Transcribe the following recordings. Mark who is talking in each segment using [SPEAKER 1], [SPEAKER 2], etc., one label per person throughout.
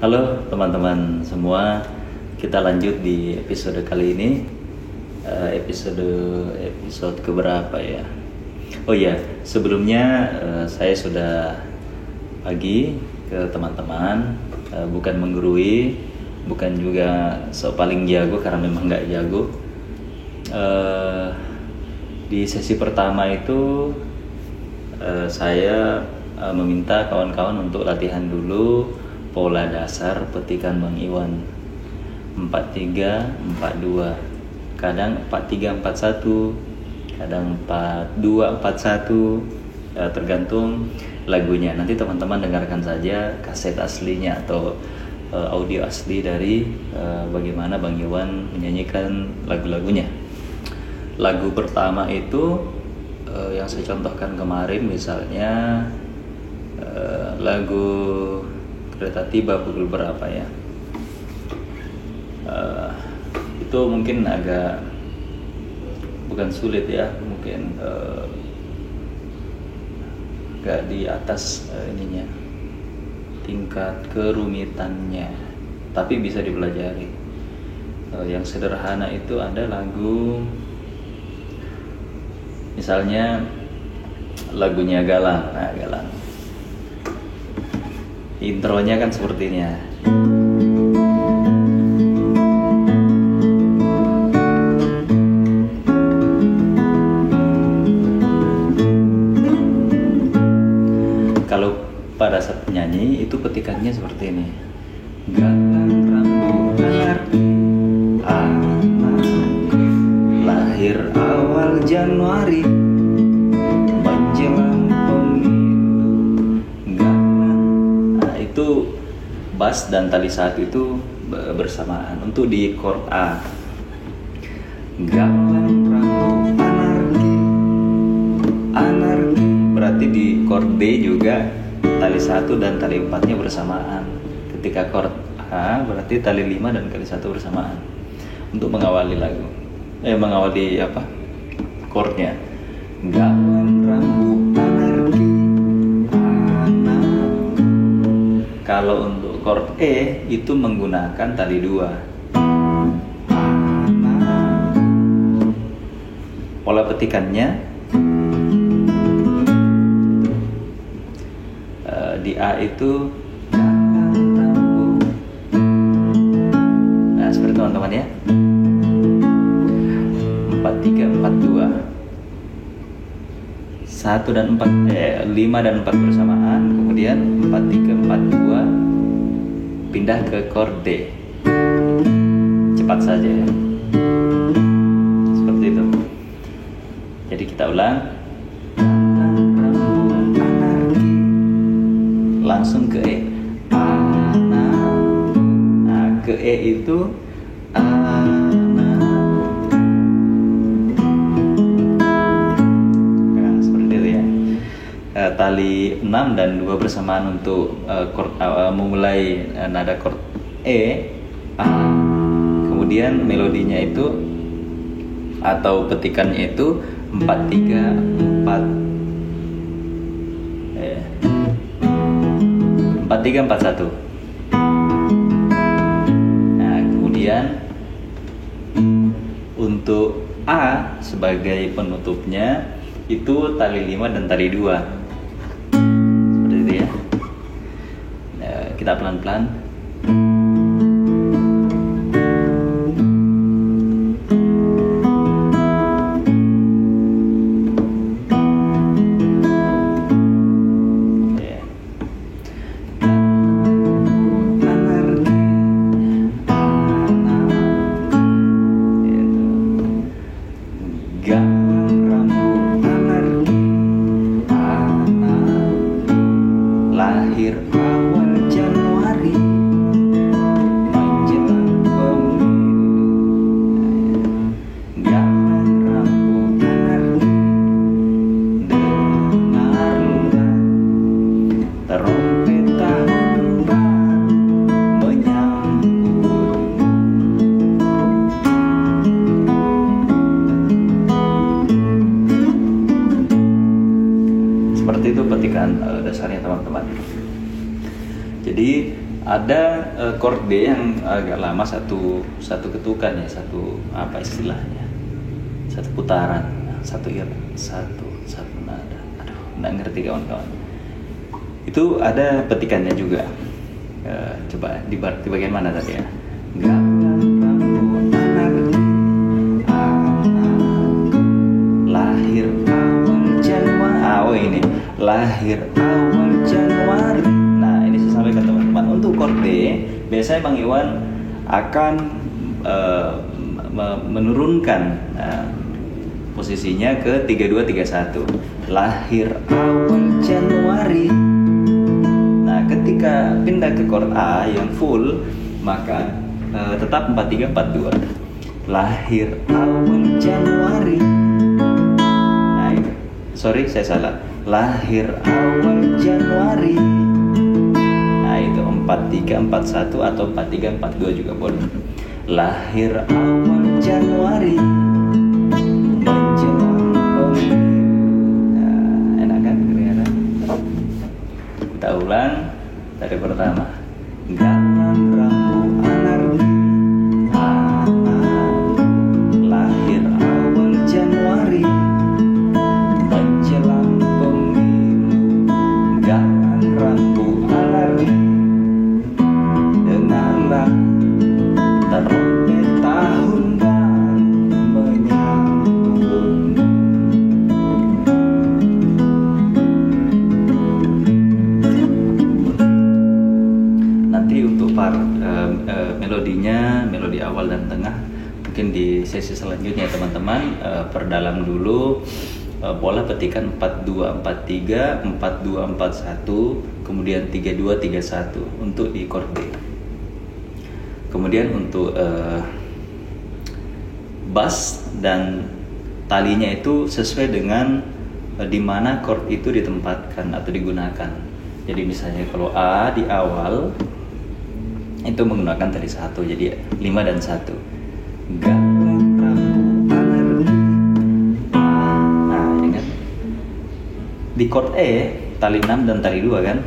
[SPEAKER 1] Halo teman-teman semua, kita lanjut di episode kali ini. Episode keberapa ya? Oh iya, sebelumnya saya sudah pagi ke teman-teman, bukan menggurui, bukan juga paling jago karena memang nggak jago. Di sesi pertama itu saya meminta kawan-kawan untuk latihan dulu pola dasar petikan Bang Iwan 4342, kadang 4341, kadang 4241, tergantung lagunya. Nanti teman-teman dengarkan saja kaset aslinya atau audio asli dari bagaimana Bang Iwan menyanyikan lagu-lagunya. Lagu pertama itu yang saya contohkan kemarin, misalnya lagu Kereta Tiba Pukul Berapa ya, itu mungkin agak bukan sulit ya, mungkin agak di atas ininya, tingkat kerumitannya, tapi bisa dipelajari. Yang sederhana itu ada lagu, misalnya lagunya Galang. Nah, Galang intronya kan seperti ini ya. Kalau pada saat nyanyi itu petikannya seperti ini. Galang rambut anak lahir awal Januari menjelang pemilu. Itu bass dan tali satu itu bersamaan untuk di chord A. Galang rambut anarki, berarti di chord B juga tali 1 dan tali 4-nya bersamaan. Ketika chord A berarti tali 5 dan tali 1 bersamaan untuk mengawali lagu. Mengawali chordnya. Galang rambut anarki. Kalau untuk chord E itu menggunakan tali 2. Pola petikannya di A itu nah seperti teman-teman ya, 4342, 1 dan 4, 5 dan 4 bersamaan, kemudian 4342 pindah ke chord D. Cepat saja ya, seperti itu. Jadi kita ulang, langsung ke E. Nah, ke E itu tali 6 dan 2 bersamaan untuk chord memulai nada chord E, A. Kemudian melodinya itu atau petikannya itu 4341. Nah, kemudian untuk A sebagai penutupnya itu tali 5 dan tali 2. Kita pelan-pelan. Lahir awal Januari Ada chord D yang agak lama, satu ketukan ya, satu apa istilahnya, satu putaran, satu nada. Aduh, nggak ngerti kawan-kawan. Itu ada petikannya juga. Coba di bagian mana tadi ya? Lahir awal Januari. Oh ini lahir awal Januari. Nah ini saya sampaikan teman-teman, untuk chord D biasanya Bang Iwan akan menurunkan posisinya ke 3231. Lahir awal Januari. Nah ketika pindah ke chord A yang full, maka tetap 4342. Lahir awal Januari. Nah itu, sorry saya salah. Lahir awal Januari. Nah itu 4341 atau 4342 juga boleh. Lahir awal Januari menjelang pemilu. Nah, enak kan kelihatan? Kita ulang dari pertama. Galang rambu anarki, lahir awal Januari menjelang pemilu. Galang rambu anarki, dengarlah terompet tahun baru menyambut. Nanti untuk melodinya, melodi awal dan tengah mungkin di sesi selanjutnya teman-teman perdalam dulu pola petikan 4243, 4241, kemudian 3231 untuk di chord D. Kemudian untuk bass dan talinya itu sesuai dengan di mana chord itu ditempatkan atau digunakan. Jadi misalnya kalau A di awal itu menggunakan tali 1, jadi 5 dan 1. Galang rambu anarki. Nah, ingat di chord E tali 6 dan tali 2 kan?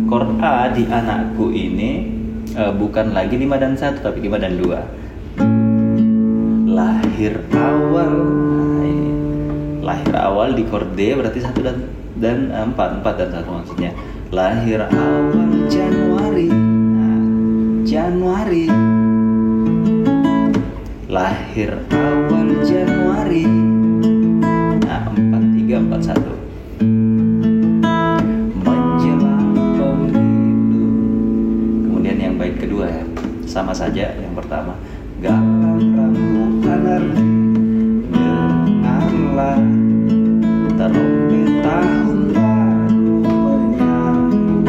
[SPEAKER 1] Chord A di anakku ini bukan lagi 5 dan 1 tapi 5 dan 2. Lahir awal. Nah, ini. Lahir awal di chord D berarti 1 dan 4 dan 1 maksudnya. Lahir awal Januari. Nah, Januari. Lahir awal Januari. Nah, 4341. Kedua ya, sama saja yang pertama. Galang rambu anarki, dengarlah terompet tahun baru menyambut.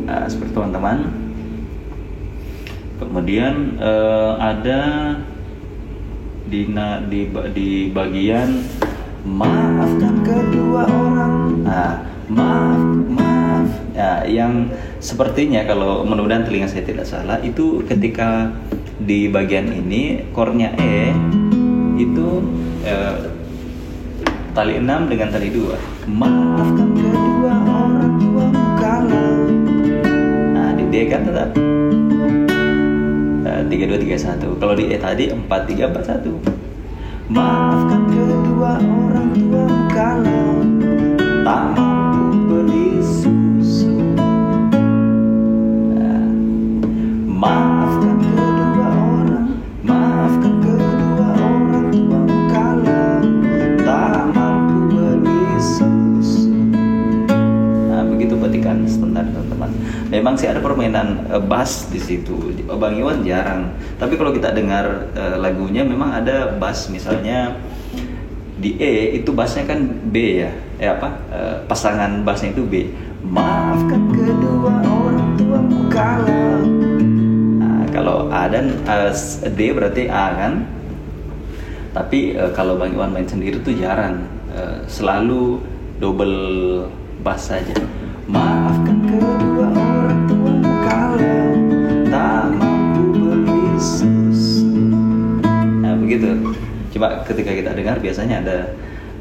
[SPEAKER 1] Nah, seperti teman-teman. Kemudian ada di bagian maafkan kedua orang. Nah, maaf. Ya, yang sepertinya kalau mudah-mudahan telinga saya tidak salah, itu ketika di bagian ini chordnya E itu tali 6 dengan tali 2. Maafkan kedua orang tuamu kalau. Nah, di D kan tetap 3231. Kalau di E tadi 4341. Maafkan kedua orang tua kalau tak mampu beli susu. Maafkan kedua orang tua kalau tak mampu beli susu. Nah, begitu petikan sebentar teman-teman. Memang sih ada permainan bass di situ. Bang Iwan jarang. Tapi kalau kita dengar lagunya memang ada bass, misalnya di E itu bassnya kan B ya. Pasangan bassnya itu B. Maafkan kedua orang tuamu kalau. Nah, kalau A dan D berarti A kan. Tapi kalau Bang Iwan main sendiri tuh jarang. Selalu double bass saja. Maafkan kedua orang tuamu kalau tak mampu beli susu. begitu. Cuma ketika kita dengar biasanya ada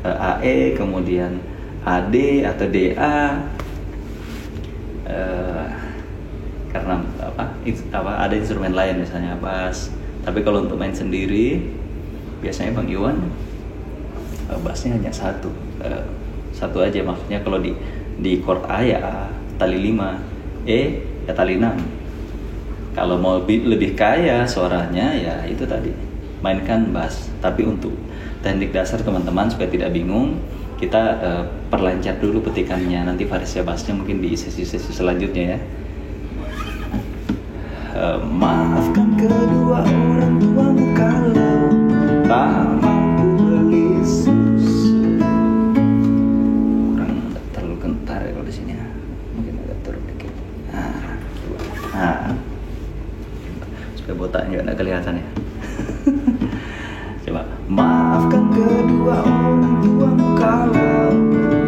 [SPEAKER 1] AE, kemudian AD atau DA, karena ada instrumen lain misalnya bass. Tapi kalau untuk main sendiri biasanya Bang Iwan bassnya hanya satu aja, maksudnya kalau di chord A ya A, tali 5, E ya tali 6. Kalau mau lebih kaya suaranya ya itu tadi, mainkan bass. Tapi untuk teknik dasar teman-teman supaya tidak bingung, kita perlancar dulu petikannya, nanti variasi bassnya mungkin di sesi-sesi selanjutnya ya. Maafkan kedua orang tuamu kalau tak mampu beli susu. Kurang terlalu kentar ya kalau di sini ya. Mungkin agak turun dikit. Supaya botaknya nggak kelihatan ya. Coba. Maafkan kedua orang tuamu kalau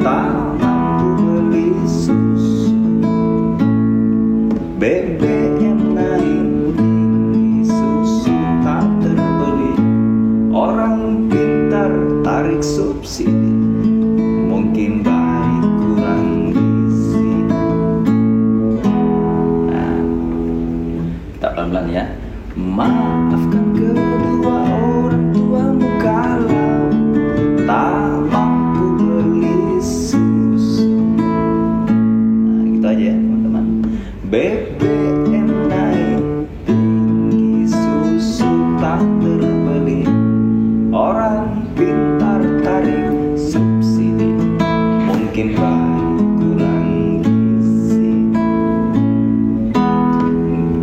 [SPEAKER 1] tak mampu beli susu. BBM naik tinggi, susu tak terbeli. Orang pintar tarik subsidi, mungkin baik kurang gizi. Nah, kita pelan-pelan ya. Maafkan kedua orang tuamu kalau tak mampu beli susu. Nah, gitu aja ya teman-teman. BBM naik tinggi, susu tak terbeli. Orang pintar tarik subsidi, mungkin baik kurang gizi.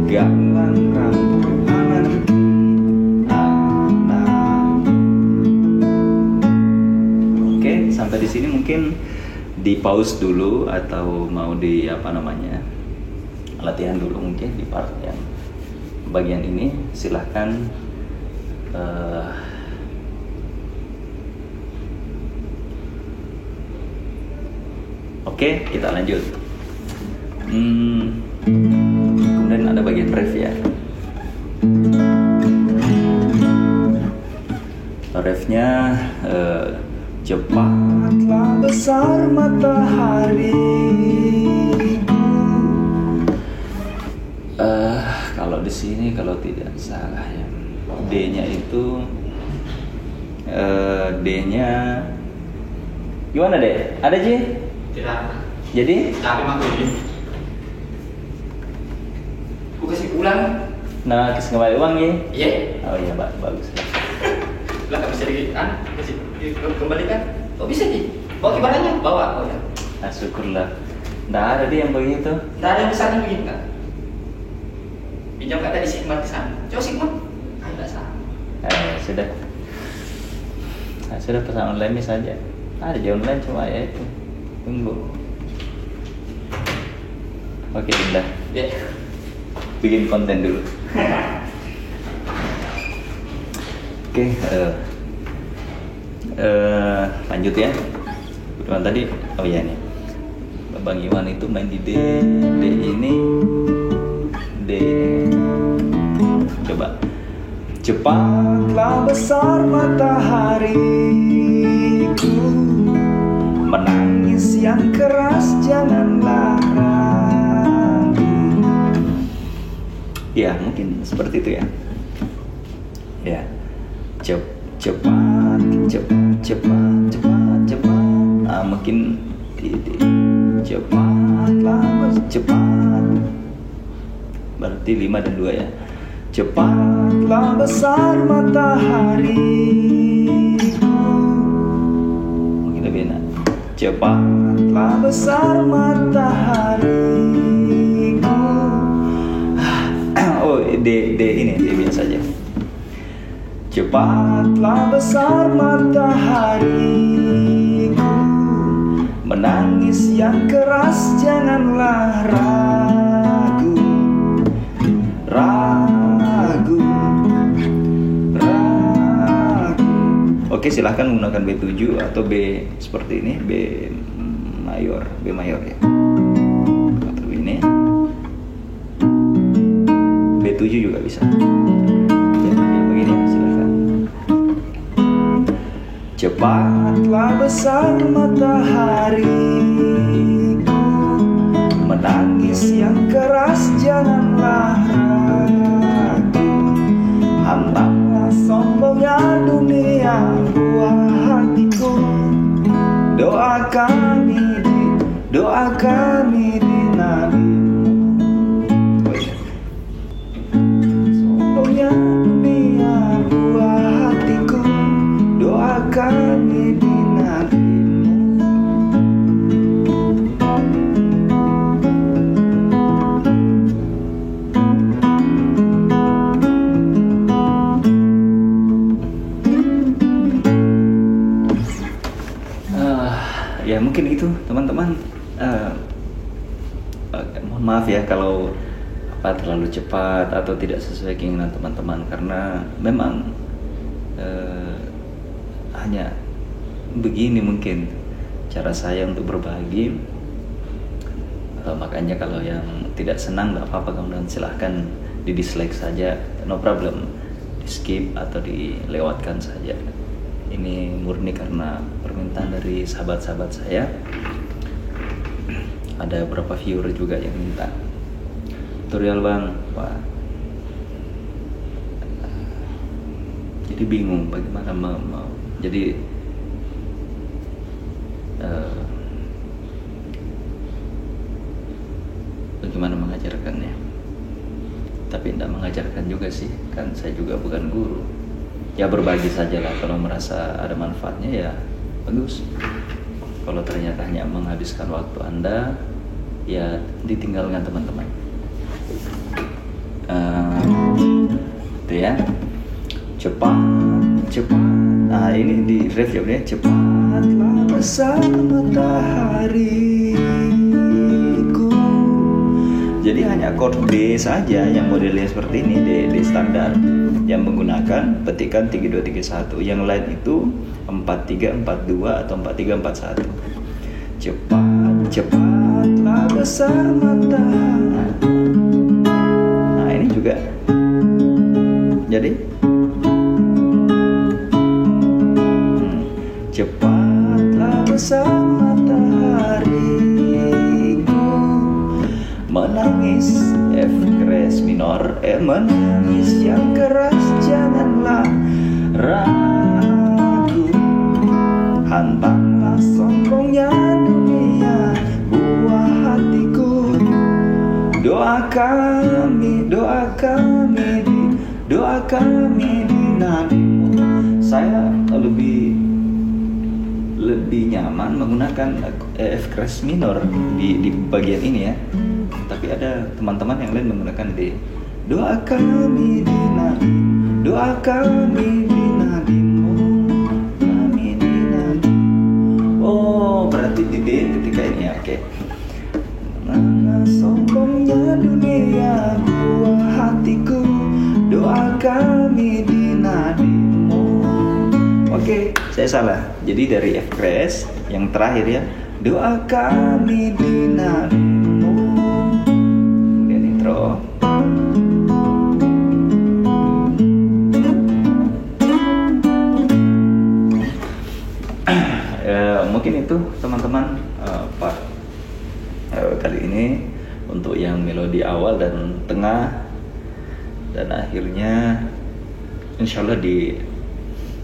[SPEAKER 1] Galang rambut anarki anak. Oke, sampai di sini mungkin di pause dulu atau mau di latihan dulu mungkin di part yang bagian ini. Silahkan Oke, kita lanjut. Kemudian ada bagian ref ya. Refnya cepatlah besar matahari. Kalau di sini kalau tidak salah ya, D-nya itu D-nya gimana deh? Ada Ji?
[SPEAKER 2] Tidak.
[SPEAKER 1] Jadi?
[SPEAKER 2] Tapi mampu ini. Aku kasih ulang.
[SPEAKER 1] Nah, kasih kembali uang ya?
[SPEAKER 2] Iya.
[SPEAKER 1] Oh iya, bagus.
[SPEAKER 2] Lah nggak bisa kasih kembalikan? Oh bisa Ji? Bawa kibarannya? Bawa. Oh ya.
[SPEAKER 1] Nah, syukurlah. Nggak ada dia yang begitu.
[SPEAKER 2] Nggak ada yang besarnya begini kan? Pinjam kata di Sigma di sana. Coba Sigma. Nggak salah.
[SPEAKER 1] Sudah. Nah, sudah pesan online saja. Ada di online cuma ya itu. Tunggu. Oke, Dinda.
[SPEAKER 2] Ya.
[SPEAKER 1] Bikin konten dulu. Oke, lanjut ya. Kebetulan tadi, oh ya nih, Bang Iwan itu main di D ini, D. Coba. Cepatlah besar matahariku, menangis yang keras janganlah ragu. Ya mungkin seperti itu ya. Ya, cepat. Nah, mungkin cepat. Berarti 5 dan 2 ya. Cepatlah besar matahariku. Mungkin lebih enak. Cepatlah besar matahariku. Oh, D ini, D biasa aja. Cepatlah besar matahariku, menangis yang keras janganlah ragu. Oke, silahkan menggunakan B7 atau B seperti ini, B mayor ya. Atau ini B7 juga bisa. Ya, begini silahkan. Cepatlah besar matahariku, menangis yang keras janganlah ragu. Hantamlah sombongnya dunia buah hatiku. Doa kami di nabimu. Sombongnya dunia buah hatiku. Doa kami di nabimu. Ya mungkin itu teman-teman. Mohon maaf ya kalau terlalu cepat atau tidak sesuai keinginan teman-teman, karena memang hanya begini mungkin cara saya untuk berbagi. Makanya kalau yang tidak senang nggak apa-apa, kemudian silahkan di dislike saja, no problem, di skip atau dilewatkan saja. Ini murni karena permintaan dari sahabat-sahabat saya. Ada beberapa viewer juga yang minta tutorial bang. Wah, jadi bingung bagaimana mau jadi bagaimana mengajarkannya. Tapi tidak mengajarkan juga sih, kan saya juga bukan guru. Ya berbagi sajalah, kalau merasa ada manfaatnya ya bagus. Kalau ternyata hanya menghabiskan waktu Anda, ya ditinggalkan teman-teman. Itu ya. Cepat. Nah ini di review ya. Cepatlah besar matahariku. Jadi hanya chord D saja yang modelnya seperti ini, D standar, yang menggunakan petikan 3231. Yang lain itu 4342 atau 4341. Cepatlah besar matahari. Nah ini juga. Jadi cepatlah besar matahariku, menangis F keras minor, menangis yang keras janganlah ragu. Hantamlah sombongnya dunia buah hatiku. Doa kami di nadimu. Saya lebih nyaman menggunakan F keras minor di bagian ini ya. Tapi ada teman-teman yang lain menggunakan D. Doa kami di nadimu. Kami di nadimu. Oh, berarti di D ketika ini ya. Oke. Mana sombongnya dunia buah hatiku. Doa kami di nadimu. Oke, saya salah. Jadi dari F keras yang terakhir ya. Doa kami di nadimu. Kemudian intro. Mungkin itu teman-teman Pak kali ini untuk yang melodi awal dan tengah dan akhirnya, insya Allah di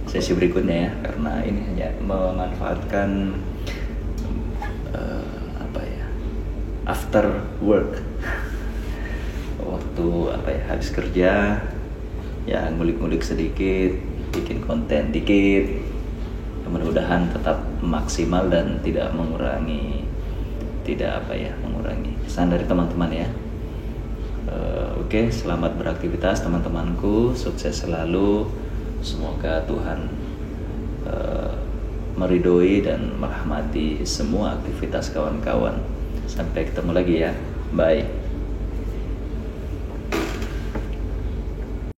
[SPEAKER 1] sesi berikutnya ya, karena ini hanya memanfaatkan after work, waktu habis kerja ya, ngulik-ngulik sedikit, bikin konten dikit, mudah-mudahan tetap maksimal dan tidak mengurangi kesan dari teman-teman ya. Oke, selamat beraktivitas teman-temanku, sukses selalu, semoga Tuhan meridhoi dan merahmati semua aktivitas kawan-kawan. Sampai ketemu lagi ya, bye.